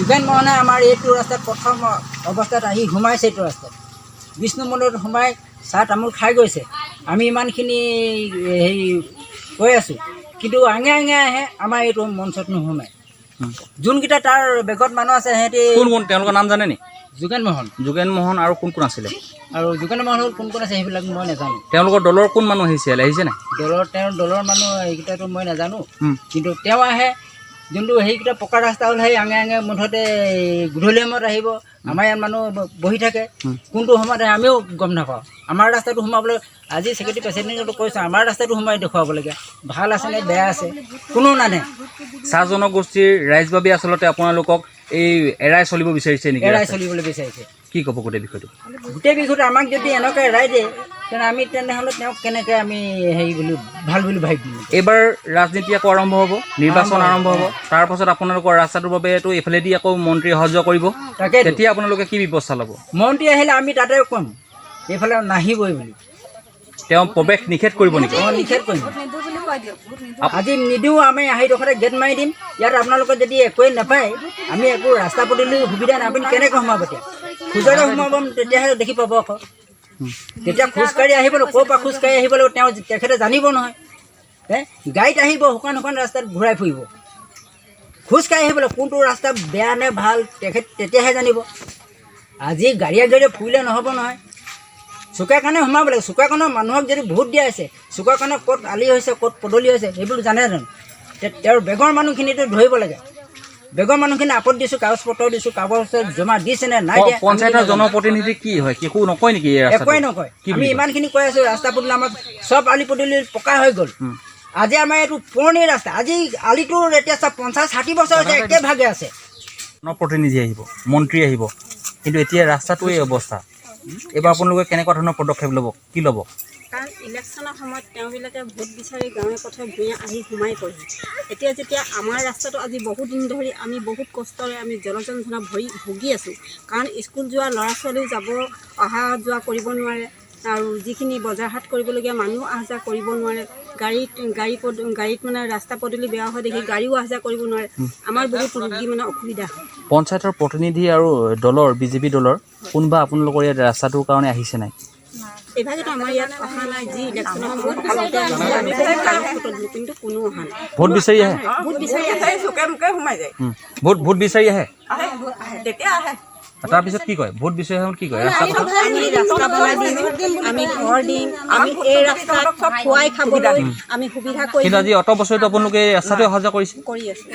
যোগেন মোহনে আমাৰ এইটো ৰাস্তাত প্ৰথম অৱস্থাত আহি সোমাইছে। এইটো ৰাস্তাত বিষ্ণু মন্দিৰত সোমাই চাহ তামোল খাই গৈছে। আমি ইমানখিনি হেৰি কৈ আছোঁ, কিন্তু আঙে আঙে আহে আমাৰ এইটো মঞ্চত নোসোমায়। যোনকেইটা তাৰ বেগত মানুহ আছে সিহঁতি কোন কোন তেওঁলোকৰ নাম জানে নি? যোগেন মোহন আৰু কোন কোন আছিলে? আৰু যোগেন মোহন কোন কোন আছে সেইবিলাক মই নাজানো। তেওঁলোকৰ দলৰ কোন মানুহ আহিছে নাই? তেওঁৰ দলৰ মানুহ এইকেইটাতো মই নাজানো, কিন্তু তেওঁ আহে। যোনটো সেইকেইটা পকা ৰাস্তা হ'ল সেই আঙে আঙে মুঠতে গধূলি সময়ত আহিব। আমাৰ ইয়াত মানুহ বহি থাকে, কোনটো সময়ত আহে আমিও গম নাপাওঁ। আমাৰ ৰাস্তাটো সোমাবলৈ আজি ছেক্ৰেটাৰী প্ৰেচিডেণ্টতো কৈছোঁ আমাৰ ৰাস্তাটো সোমাই দেখুৱাবলগীয়া। ভাল আছেনে বেয়া আছে কোনো নানে। চাহ জনগোষ্ঠীৰ ৰাইজবাবী আচলতে আপোনালোকক এই এৰাই চলিব বিচাৰিছে নেকি? এৰাই চলিবলৈ বিচাৰিছে। কি ক'ব গোটেই বিষয়টো? গোটেই বিষয়টো আমাক যদি এনেকৈ এৰাই দিয়ে তেনেহ'লে তেওঁক কেনেকৈ আমি হেৰি বুলি ভাল বুলি ভাবিম। এইবাৰ ৰাজনীতি আকৌ আৰম্ভ হ'ব, নিৰ্বাচন আৰম্ভ হ'ব। তাৰপাছত আপোনালোকৰ ৰাস্তাটোৰ বাবেতো এইফালেদি আকৌ মন্ত্ৰী অহা যোৱা কৰিব। তেতিয়া আপোনালোকে কি ব্যৱস্থা ল'ব? মন্ত্ৰী আহিলে আমি তাতে ক'ম এইফালে নাহিবই বুলি। তেওঁ প্ৰৱেশ নিষেধ কৰিব নেকি? নিষেধ কৰিম। আজি নিদিওঁ, আমি সেইডোখৰতে গেট মাৰি দিম। ইয়াত আপোনালোকে যদি একোৱেই নাপায়, আমি একো ৰাস্তা পদূলিৰ সুবিধা নাই, আপুনি কেনেকৈ সোমাব? এতিয়া খোজৰে সোমাব, তেতিয়াহে দেখি পাব আকৌ। তেতিয়া খোজকাঢ়ি আহিব, ক'ৰ পৰা খোজকাঢ়ি আহিব লাগিব তেখেতে জানিব নহয়। গাড়ীত আহিব, শুকান ৰাস্তাত ঘূৰাই ফুৰিব। খোজকাঢ়ি আহিবলৈ কোনটো ৰাস্তা বেয়া নে ভাল তেতিয়াহে জানিব। আজি গাড়ীয়ে ফুৰিলে নহ'ব নহয়। চুকাকাণে সোমাব লাগিব। চুকাকাণৰ মানুহক যদি ভোট দিয়া আছে, চুকাকাণৰ ক'ত আলি হৈছে ক'ত পদূলি হৈছে সেইবোৰ জানে জানো? তেওঁৰ বেগৰ মানুহখিনিতো ধৰিব লাগে। বেগৰ মানুহখিনি আপত্তি দিছোঁ, কাগজ পত্ৰ দিছোঁ, কাগজ জমা দিছেনে নাই দিয়া। পঞ্চায়তৰ জনপ্ৰতিনিধি কি হয় একো নকয় নেকি? একোৱেই নকয়। আমি ইমানখিনি কৈ আছোঁ ৰাস্তা পদূলি আমাক চব আলি পদূলি পকা হৈ গ'ল। আজি আমাৰ এইটো পুৰণি ৰাস্তা। আজি আলিটোৰ এতিয়া 50-60 বছৰ হৈছে, একেভাগে আছে। জনপ্ৰতিনিধি আহিব, মন্ত্ৰী আহিব, কিন্তু এতিয়া ৰাস্তাটো এই অৱস্থা। এইবাৰ আপোনালোকে কেনেকুৱা ধৰণৰ পদক্ষেপ ল'ব, কি ল'ব? কাৰণ ইলেকশ্যনৰ সময়ত তেওঁবিলাকে ভোট বিচাৰি গাঁৱে পথে ভূঞা আহি সোমাই পৰেহি। এতিয়া যেতিয়া আমাৰ ৰাস্তাটো আজি বহুত দিন ধৰি আমি বহুত কষ্টৰে আমি জলযন্ত্ৰণা ভুগি আছোঁ। কাৰণ স্কুল যোৱা ল'ৰা ছোৱালীও যাব অহা যোৱা কৰিব নোৱাৰে, আৰু যিখিনি বজাৰ হাট কৰিবলগীয়া মানুহ অহা যোৱা কৰিব নোৱাৰে। গাড়ীত মানে ৰাস্তা পদূলি বেয়া হয় দেখি গাড়ীও অহা যোৱা কৰিব নোৱাৰে। আমাৰ বহুত ৰোগী মানে অসুবিধা হয়। পঞ্চায়তৰ প্ৰতিনিধি আৰু দলৰ বিজেপি দলৰ কোনোবা আপোনালোকৰ ইয়াত ৰাস্তাটোৰ কাৰণে আহিছে নাই? এইভাগেতো আমাৰ ইয়াত অহা নাই। যি ইলেকশ্যনৰ সময়ত কিন্তু কোনো অহা নাই। ভোট বিচাৰি আহে, ভোট বিচাৰি আহে, চুকে মুখে সোমাই যায়। ভোট বিচাৰি আহে, তেতিয়া আহে। তাৰপিছত কি কয়? ভোট বিচাৰি আহে কি কয়? আমি ৰাস্তা বনাই দিম, আমি ঘৰ দিম, আমি এই ৰাস্তাত খুৱাই খাবলৈ আমি সুবিধা কৰি। কিন্তু আজি অত বছৰতো আপোনালোকে এই ৰাস্তাতে অহা যোৱা কৰিছে, কৰি আছোঁ,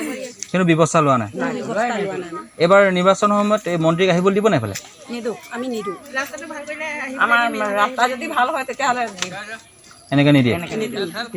কিন্তু ব্যৱস্থা লোৱা নাই। ব্যৱস্থা লোৱা নাই। এইবাৰ নিৰ্বাচনৰ সময়ত এই মন্ত্ৰীক আহিবলৈ দিব নাই এইফালে? নিদিওঁ, আমি নিদিওঁ। আমাৰ ৰাস্তা যদি ভাল হয় তেতিয়াহ'লে এনেকৈ নিদিয়ে।